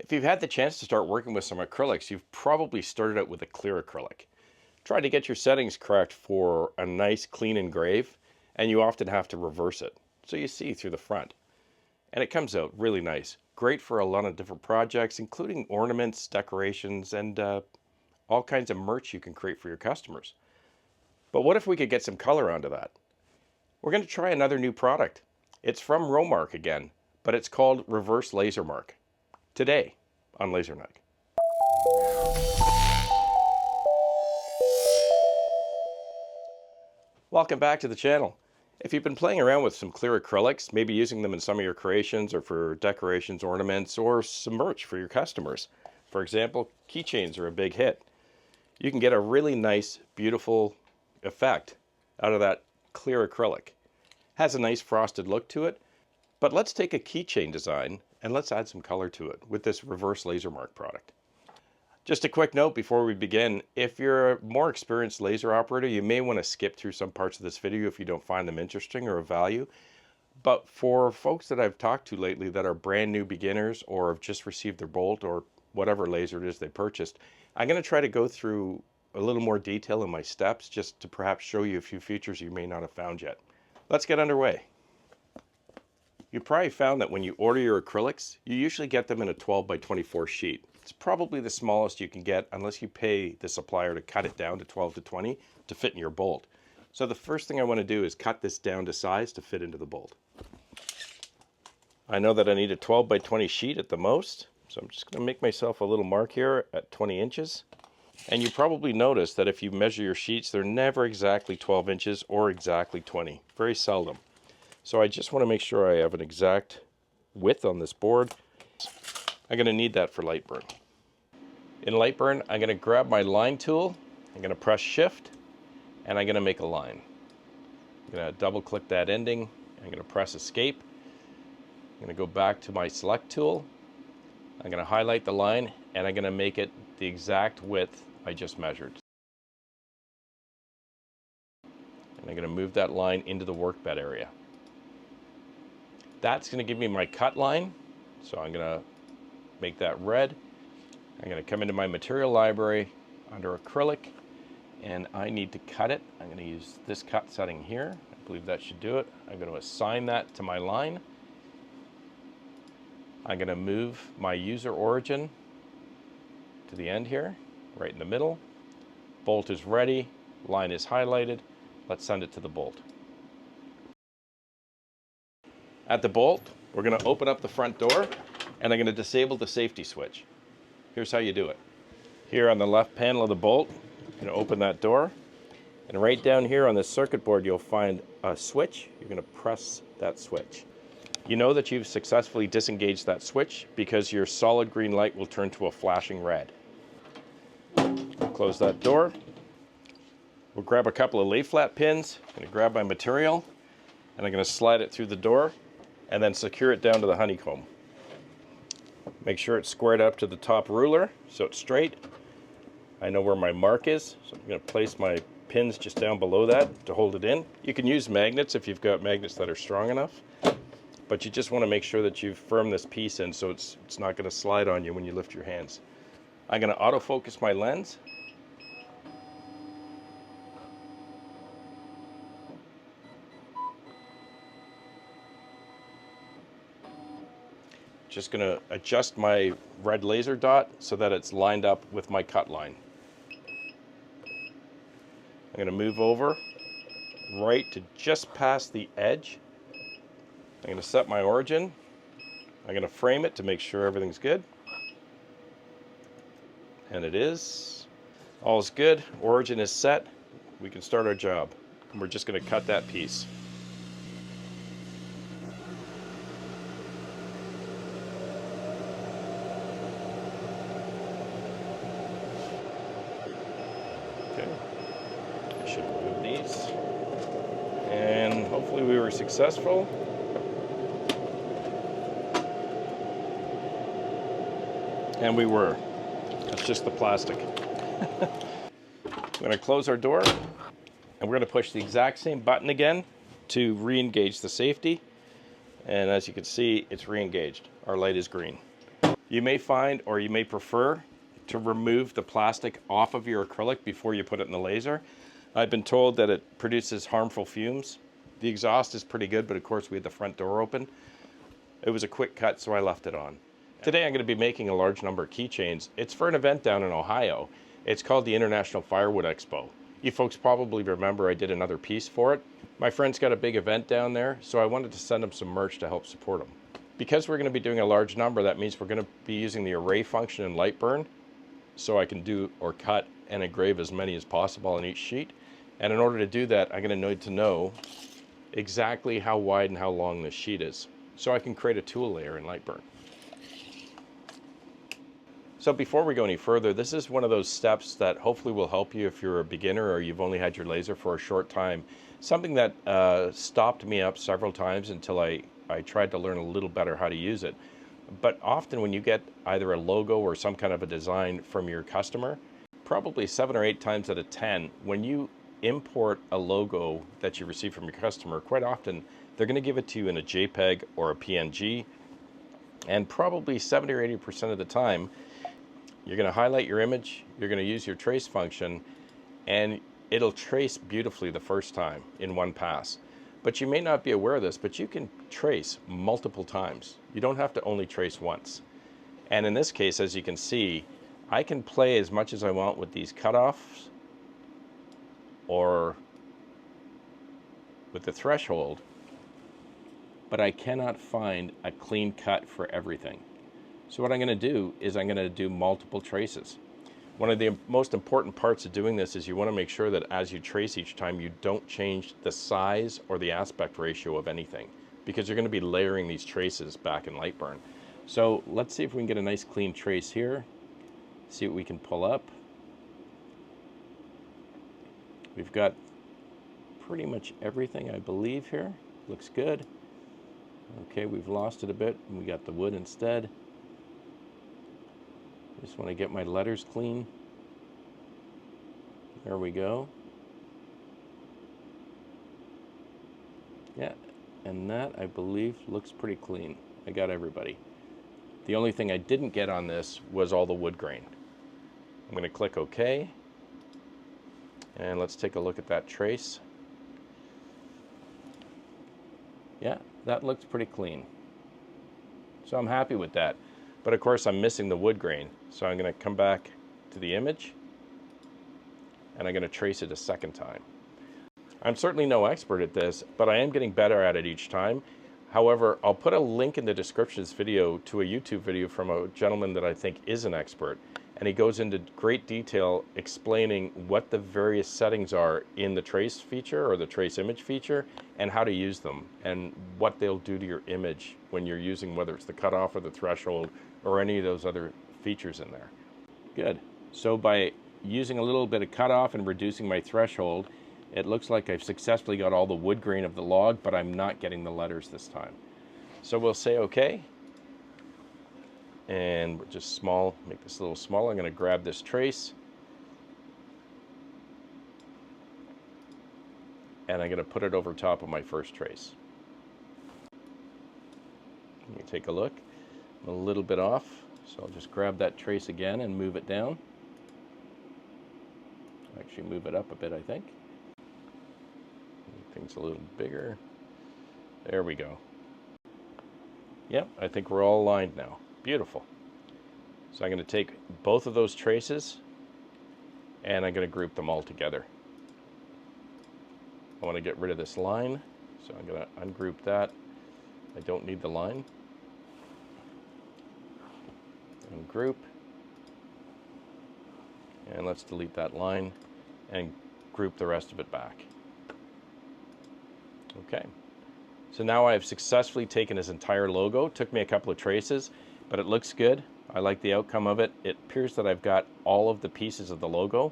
If you've had the chance to start working with some acrylics, you've probably started out with a clear acrylic. Try to get your settings correct for a nice clean engrave, and you often have to reverse it so you see through the front. And it comes out really nice. Great for a lot of different projects, including ornaments, decorations, and all kinds of merch you can create for your customers. But what if we could get some color onto that? We're going to try another new product. It's from Rowmark again, but it's called Reverse Lasermark. Today on Lasermark. Welcome back to the channel. If you've been playing around with some clear acrylics, maybe using them in some of your creations or for decorations, ornaments, or some merch for your customers. For example, keychains are a big hit. You can get a really nice, beautiful effect out of that clear acrylic. Has a nice frosted look to it, but let's take a keychain design and let's add some color to it with this Reverse Lasermark product. Just a quick note before we begin, if you're a more experienced laser operator, you may want to skip through some parts of this video if you don't find them interesting or of value. But for folks that I've talked to lately that are brand new beginners or have just received their bolt or whatever laser it is they purchased, I'm going to try to go through a little more detail in my steps just to perhaps show you a few features you may not have found yet. Let's get underway. You probably found that when you order your acrylics, you usually get them in a 12 by 24 sheet. It's probably the smallest you can get unless you pay the supplier to cut it down to 12 to 20 to fit in your bolt. So the first thing I want to do is cut this down to size to fit into the bolt. I know that I need a 12 by 20 sheet at the most, so I'm just going to make myself a little mark here at 20 inches. And you probably notice that if you measure your sheets, they're never exactly 12 inches or exactly 20, very seldom. So I just want to make sure I have an exact width on this board. I'm going to need that for Lightburn. In Lightburn, I'm going to grab my line tool, I'm going to press shift, and I'm going to make a line. I'm going to double click that ending, I'm going to press escape. I'm going to go back to my select tool, I'm going to highlight the line, and I'm going to make it the exact width I just measured. And I'm going to move that line into the workbed area. That's going to give me my cut line, so I'm going to make that red. I'm going to come into my material library under acrylic, and I need to cut it. I'm going to use this cut setting here. I believe that should do it. I'm going to assign that to my line. I'm going to move my user origin to the end here, right in the middle. Bolt is ready, line is highlighted. Let's send it to the bolt. At the bolt, we're going to open up the front door, and I'm going to disable the safety switch. Here's how you do it. Here on the left panel of the bolt, you're going to open that door, and right down here on this circuit board, you'll find a switch. You're going to press that switch. You know that you've successfully disengaged that switch because your solid green light will turn to a flashing red. Close that door. We'll grab a couple of lay flat pins. I'm going to grab my material, and I'm going to slide it through the door and then secure it down to the honeycomb. Make sure it's squared up to the top ruler so it's straight. I know where my mark is, so I'm going to place my pins just down below that to hold it in. You can use magnets if you've got magnets that are strong enough, but you just want to make sure that you've firmed this piece in so it's not going to slide on you when you lift your hands. I'm going to autofocus my lens. Just going to adjust my red laser dot so that it's lined up with my cut line. I'm going to move over right to just past the edge. I'm going to set my origin. I'm going to frame it to make sure everything's good. And it is. All's good. Origin is set. We can start our job. And we're just going to cut that piece. I should remove these, and hopefully we were successful. And we were. That's just the plastic. We're going to close our door, and we're going to push the exact same button again to re-engage the safety. And as you can see, it's re-engaged. Our light is green. You may find, or you may prefer, to remove the plastic off of your acrylic before you put it in the laser. I've been told that it produces harmful fumes. The exhaust is pretty good, but of course we had the front door open. It was a quick cut, so I left it on. Today I'm going to be making a large number of keychains. It's for an event down in Ohio. It's called the International Firewood Expo. You folks probably remember I did another piece for it. My friend's got a big event down there, so I wanted to send him some merch to help support him. Because we're going to be doing a large number, that means we're going to be using the array function in Lightburn, so I can do or cut and engrave as many as possible on each sheet. And in order to do that, I'm going to need to know exactly how wide and how long this sheet is, so I can create a tool layer in Lightburn. So before we go any further, this is one of those steps that hopefully will help you if you're a beginner or you've only had your laser for a short time. Something that stopped me up several times until I tried to learn a little better how to use it. But often when you get either a logo or some kind of a design from your customer, probably 7 or 8 times out of 10, when you import a logo that you receive from your customer, quite often they're going to give it to you in a JPEG or a PNG, and probably 70 or 80% of the time you're going to highlight your image, you're going to use your trace function, and it'll trace beautifully the first time in one pass. But you may not be aware of this, but you can trace multiple times. You don't have to only trace once. And in this case, as you can see, I can play as much as I want with these cutoffs or with the threshold, but I cannot find a clean cut for everything. So what I'm going to do is I'm going to do multiple traces. One of the most important parts of doing this is you want to make sure that as you trace each time, you don't change the size or the aspect ratio of anything, because you're going to be layering these traces back in Lightburn. So let's see if we can get a nice clean trace here. See what we can pull up. We've got pretty much everything, I believe, here. Looks good. Okay, we've lost it a bit, and we got the wood instead. Just want to get my letters clean. There we go. Yeah, and that, I believe, looks pretty clean. I got everybody. The only thing I didn't get on this was all the wood grain. I'm going to click OK. And let's take a look at that trace. Yeah, that looks pretty clean. So I'm happy with that. But of course I'm missing the wood grain. So I'm going to come back to the image and I'm going to trace it a second time. I'm certainly no expert at this, but I am getting better at it each time. However, I'll put a link in the description of this video to a YouTube video from a gentleman that I think is an expert. And he goes into great detail explaining what the various settings are in the trace feature or the trace image feature and how to use them and what they'll do to your image when you're using, whether it's the cutoff or the threshold or any of those other features in there. Good. So by using a little bit of cutoff and reducing my threshold, it looks like I've successfully got all the wood grain of the log, but I'm not getting the letters this time. So we'll say OK. And we're just small, make this a little smaller. I'm going to grab this trace. And I'm going to put it over top of my first trace. Let me take a look. I'm a little bit off, so I'll just grab that trace again and move it down. Actually move it up a bit, I think. Things a little bigger. There we go. Yep, I think we're all aligned now. Beautiful. So I'm going to take both of those traces and I'm going to group them all together. I want to get rid of this line, so I'm going to ungroup that. I don't need the line. Ungroup. And let's delete that line and group the rest of it back. Okay. So now I have successfully taken his entire logo. It took me a couple of traces, but it looks good. I like the outcome of it. It appears that I've got all of the pieces of the logo.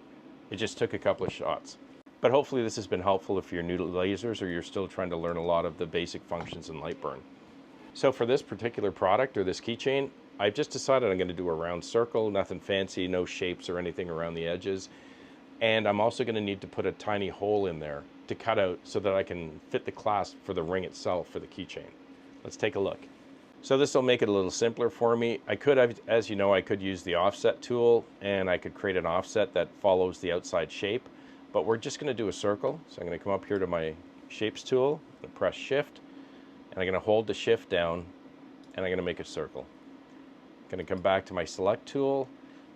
It just took a couple of shots. But hopefully this has been helpful if you're new to lasers or you're still trying to learn a lot of the basic functions in Lightburn. So for this particular product or this keychain, I've just decided I'm going to do a round circle, nothing fancy, no shapes or anything around the edges. And I'm also going to need to put a tiny hole in there to cut out so that I can fit the clasp for the ring itself for the keychain. Let's take a look. So this will make it a little simpler for me. I could, as you know, I could use the offset tool and I could create an offset that follows the outside shape, but we're just going to do a circle. So I'm going to come up here to my shapes tool and press shift, and I'm going to hold the shift down and I'm going to make a circle. I'm going to come back to my select tool.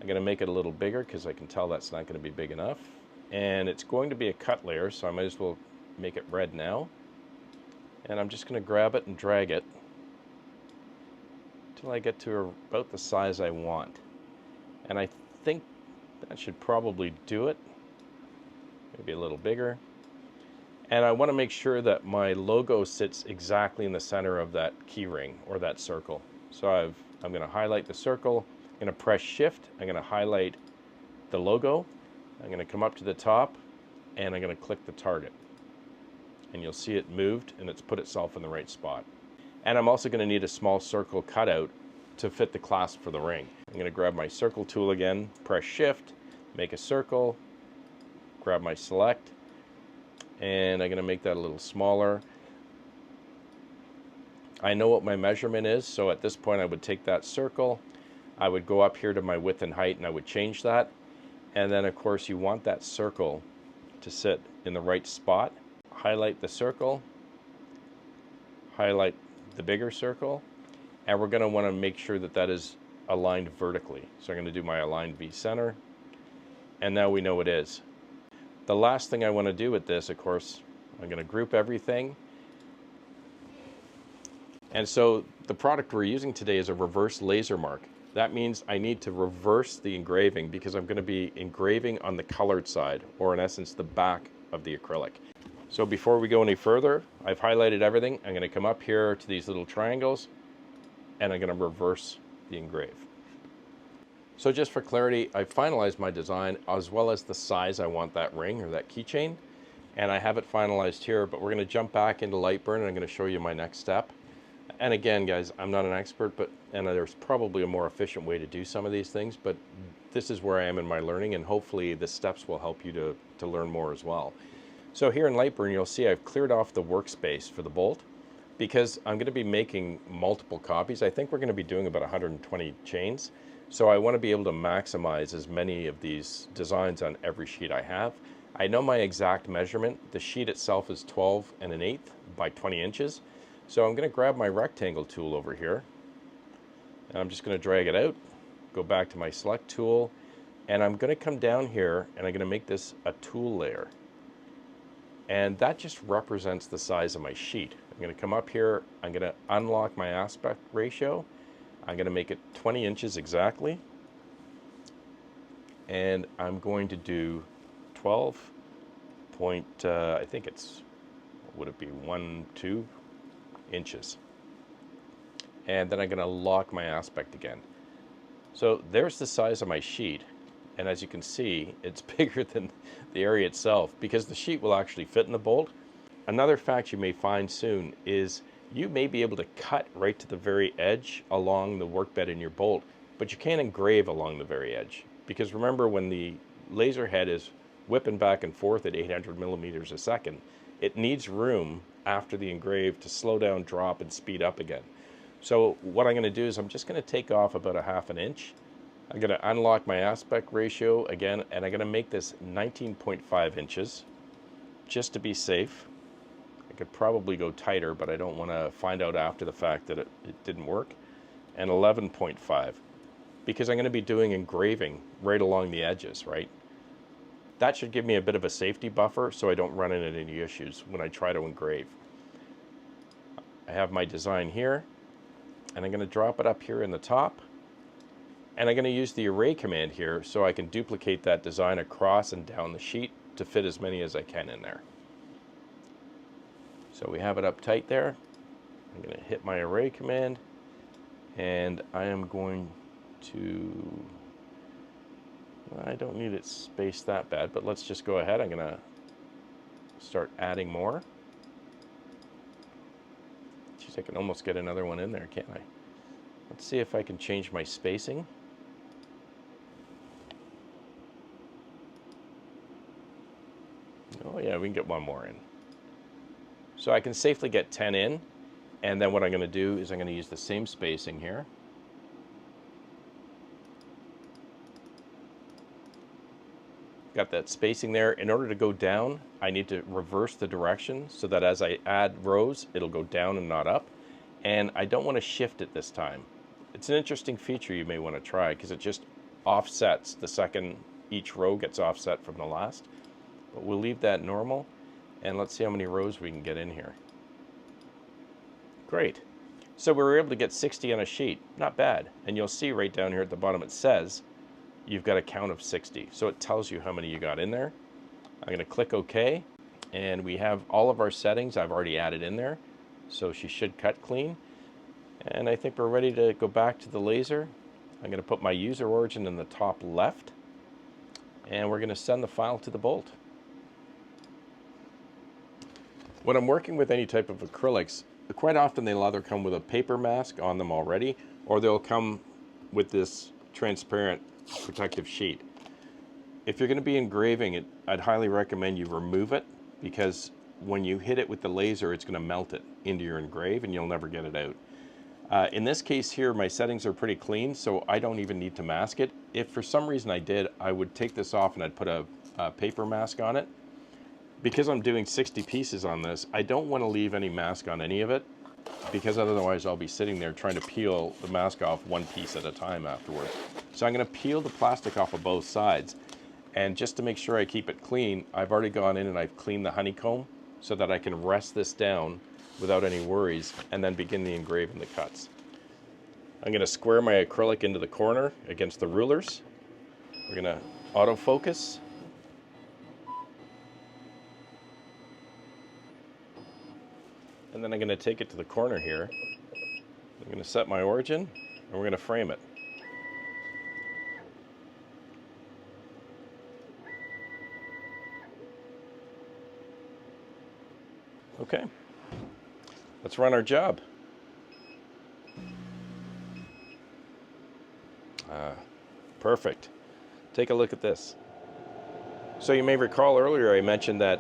I'm going to make it a little bigger because I can tell that's not going to be big enough. And it's going to be a cut layer, so I might as well make it red now. And I'm just going to grab it and drag it until I get to about the size I want. And I think that should probably do it. Maybe a little bigger. And I want to make sure that my logo sits exactly in the center of that key ring or that circle. So I'm going to highlight the circle. I'm going to press shift. I'm going to highlight the logo. I'm going to come up to the top and I'm going to click the target. And you'll see it moved and it's put itself in the right spot. And I'm also going to need a small circle cutout to fit the clasp for the ring. I'm going to grab my circle tool again, press shift, make a circle, grab my select, and I'm going to make that a little smaller. I know what my measurement is, so at this point I would take that circle, I would go up here to my width and height and I would change that. And then of course you want that circle to sit in the right spot. Highlight the circle, highlight the bigger circle, and we're going to want to make sure that that is aligned vertically. So I'm going to do my align V center, and now we know it is. The last thing I want to do with this, of course, I'm going to group everything. And so the product we're using today is a reverse Lasermark. That means I need to reverse the engraving because I'm going to be engraving on the colored side, or in essence the back of the acrylic. So before we go any further, I've highlighted everything. I'm going to come up here to these little triangles and I'm going to reverse the engrave. So just for clarity, I've finalized my design as well as the size I want that ring or that keychain. And I have it finalized here, but we're going to jump back into Lightburn and I'm going to show you my next step. And again, guys, I'm not an expert, and there's probably a more efficient way to do some of these things, but this is where I am in my learning, and hopefully the steps will help you to learn more as well. So here in Lightburn, you'll see I've cleared off the workspace for the bolt because I'm going to be making multiple copies. I think we're going to be doing about 120 chains. So I want to be able to maximize as many of these designs on every sheet I have. I know my exact measurement. The sheet itself is 12 1/8 by 20 inches. So I'm going to grab my rectangle tool over here, and I'm just going to drag it out, go back to my select tool, and I'm going to come down here and I'm going to make this a tool layer. And that just represents the size of my sheet. I'm going to come up here, I'm going to unlock my aspect ratio, I'm going to make it 20 inches exactly, and I'm going to do 12 point, I think it's, would it be 2 inches. And then I'm going to lock my aspect again. So there's the size of my sheet, and as you can see, it's bigger than the area itself because the sheet will actually fit in the bolt. Another fact you may find soon is you may be able to cut right to the very edge along the workbed in your bolt, but you can't engrave along the very edge, because remember, when the laser head is whipping back and forth at 800 millimeters a second, it needs room after the engrave to slow down, drop, and speed up again. So what I'm going to do is I'm just going to take off about 1/2 inch. I'm going to unlock my aspect ratio again, and I'm going to make this 19.5 inches just to be safe. I could probably go tighter, but I don't want to find out after the fact that it didn't work. And 11.5, because I'm going to be doing engraving right along the edges, right? That should give me a bit of a safety buffer so I don't run into any issues when I try to engrave. I have my design here, and I'm going to drop it up here in the top, and I'm going to use the array command here so I can duplicate that design across and down the sheet to fit as many as I can in there. So we have it up tight there. I'm going to hit my array command, and I am going to, I don't need it spaced that bad, but let's just go ahead. I'm going to start adding more. Geez, I can almost get another one in there, can't I? Let's see if I can change my spacing. Oh yeah, we can get one more in. So I can safely get 10 in, And then what I'm going to do is I'm going to use the same spacing here. Got that spacing there. In order to go down, I need to reverse the direction so that as I add rows, it'll go down and not up. And I don't want to shift it this time. It's an interesting feature you may want to try because it just offsets the second each row gets offset from the last. But we'll leave that normal, and let's see how many rows we can get in here. Great. So we were able to get 60 on a sheet. Not bad. And you'll see right down here at the bottom it says you've got a count of 60. So it tells you how many you got in there. I'm going to click OK, and we have all of our settings I've already added in there. So she should cut clean. And I think we're ready to go back to the laser. I'm going to put my user origin in the top left, and we're going to send the file to the bolt. When I'm working with any type of acrylics, quite often they'll either come with a paper mask on them already, or they'll come with this transparent protective sheet. If you're going to be engraving it, I'd highly recommend you remove it, because when you hit it with the laser, it's going to melt it into your engrave and you'll never get it out. In this case here, my settings are pretty clean, so I don't even need to mask it. If for some reason I did, I would take this off and I'd put a paper mask on it. Because I'm doing 60 pieces on this, I don't want to leave any mask on any of it, because otherwise I'll be sitting there trying to peel the mask off one piece at a time afterwards. So I'm going to peel the plastic off of both sides, and just to make sure I keep it clean, I've already gone in and I've cleaned the honeycomb so that I can rest this down without any worries and then begin the engraving the cuts. I'm going to square my acrylic into the corner against the rulers. We're going to autofocus. And then I'm going to take it to the corner here. I'm going to set my origin, and we're going to frame it. Okay, let's run our job. Perfect. Take a look at this. So you may recall earlier I mentioned that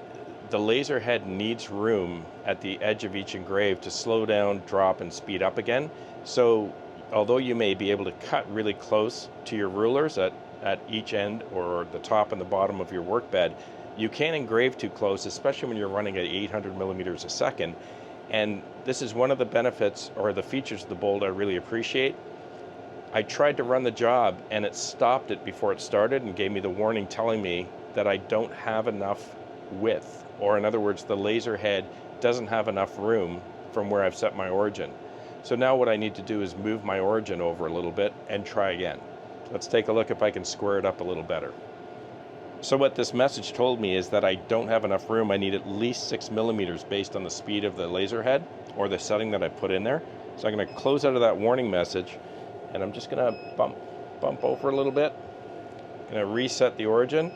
the laser head needs room at the edge of each engrave to slow down, drop, and speed up again. So although you may be able to cut really close to your rulers at each end or the top and the bottom of your workbed, you can't engrave too close, especially when you're running at 800 millimeters a second. And this is one of the benefits or the features of the bolt I really appreciate. I tried to run the job and it stopped it before it started and gave me the warning telling me that I don't have enough width, or in other words, the laser head doesn't have enough room from where I've set my origin. So now what I need to do is move my origin over a little bit and try again. Let's take a look if I can square it up a little better. So what this message told me is that I don't have enough room. I need at least 6 millimeters based on the speed of the laser head or the setting that I put in there. So I'm going to close out of that warning message, and I'm just going to bump over a little bit. I'm going to reset the origin.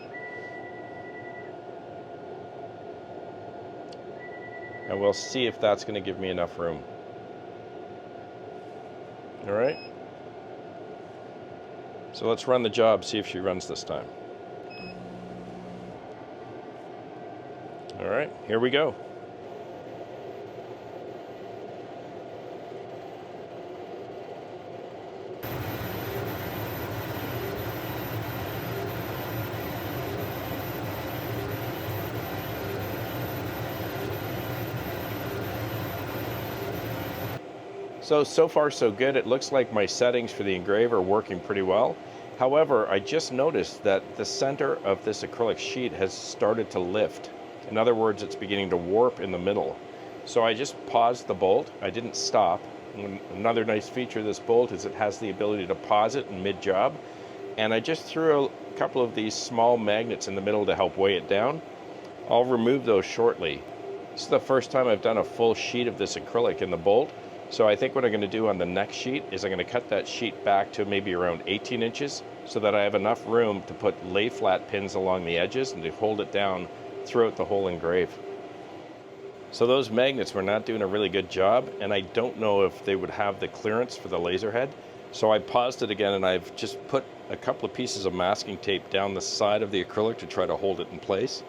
And we'll see if that's going to give me enough room. All right. So let's run the job, see if she runs this time. All right, here we go. So far so good. It looks like my settings for the engraver are working pretty well. However, I just noticed that the center of this acrylic sheet has started to lift. In other words, it's beginning to warp in the middle. So I just paused the bolt. I didn't stop. And another nice feature of this bolt is it has the ability to pause it in mid-job. And I just threw a couple of these small magnets in the middle to help weigh it down. I'll remove those shortly. This is the first time I've done a full sheet of this acrylic in the bolt. So I think what I'm going to do on the next sheet is I'm going to cut that sheet back to maybe around 18 inches so that I have enough room to put lay flat pins along the edges and to hold it down throughout the whole engrave. So those magnets were not doing a really good job, and I don't know if they would have the clearance for the laser head. So I paused it again, and I've just put a couple of pieces of masking tape down the side of the acrylic to try to hold it in place.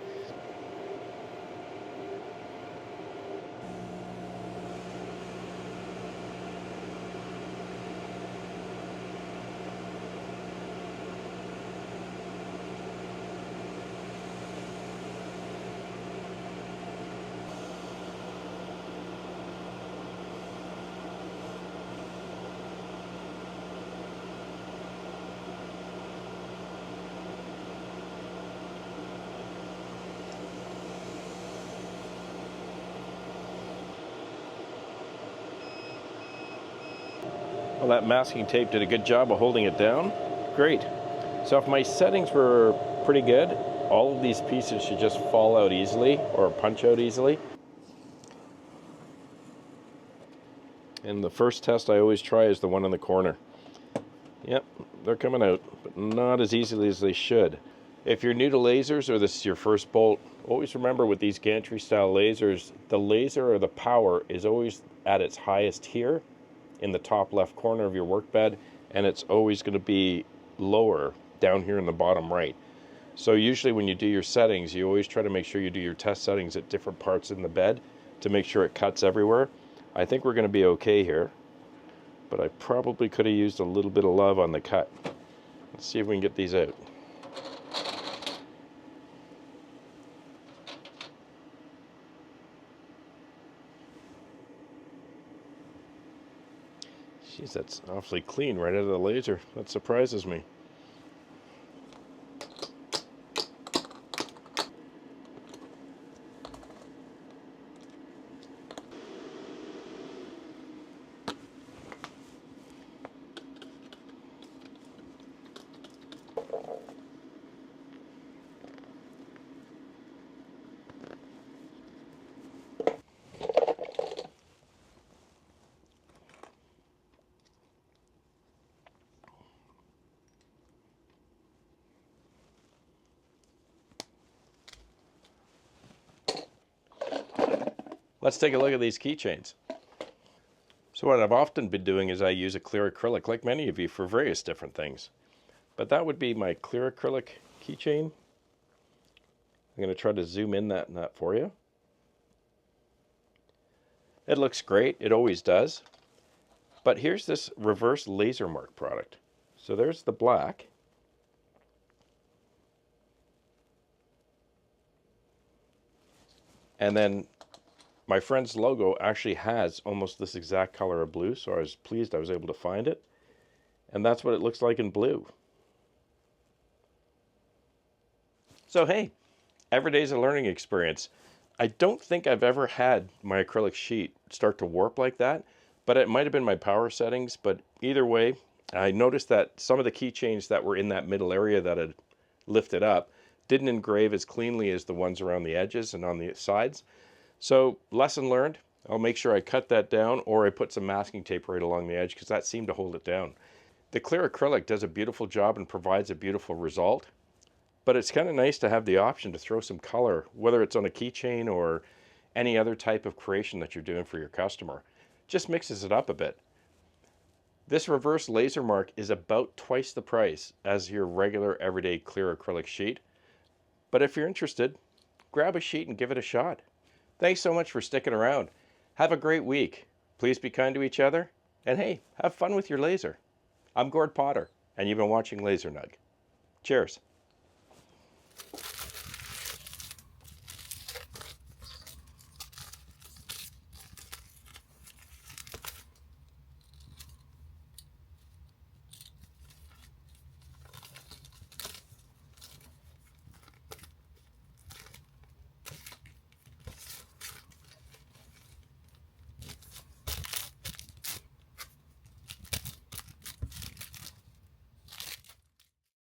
Well, that masking tape did a good job of holding it down. Great. So if my settings were pretty good, all of these pieces should just fall out easily or punch out easily. And the first test I always try is the one in the corner. Yep, they're coming out, but not as easily as they should. If you're new to lasers or this is your first bolt, always remember with these gantry style lasers, the laser or the power is always at its highest here in the top left corner of your workbed, and it's always going to be lower down here in the bottom right. So usually when you do your settings, you always try to make sure you do your test settings at different parts in the bed to make sure it cuts everywhere. I think we're going to be okay here, but I probably could have used a little bit of love on the cut. Let's see if we can get these out. Jeez, that's awfully clean right out of the laser. That surprises me. Let's take a look at these keychains. So what I've often been doing is I use a clear acrylic, like many of you, for various different things. But that would be my clear acrylic keychain. I'm going to try to zoom in that for you. It looks great, it always does. But here's this reverse Lasermark product. So there's the black. And then my friend's logo actually has almost this exact color of blue, so I was pleased I was able to find it. And that's what it looks like in blue. So hey, every day's a learning experience. I don't think I've ever had my acrylic sheet start to warp like that, but it might have been my power settings. But either way, I noticed that some of the keychains that were in that middle area that had lifted up didn't engrave as cleanly as the ones around the edges and on the sides. So lesson learned, I'll make sure I cut that down, or I put some masking tape right along the edge because that seemed to hold it down. The clear acrylic does a beautiful job and provides a beautiful result, but it's kind of nice to have the option to throw some color, whether it's on a keychain or any other type of creation that you're doing for your customer. Just mixes it up a bit. This reverse Lasermark is about twice the price as your regular everyday clear acrylic sheet. But if you're interested, grab a sheet and give it a shot. Thanks so much for sticking around. Have a great week. Please be kind to each other. And hey, have fun with your laser. I'm Gord Potter, and you've been watching Laser Nug. Cheers.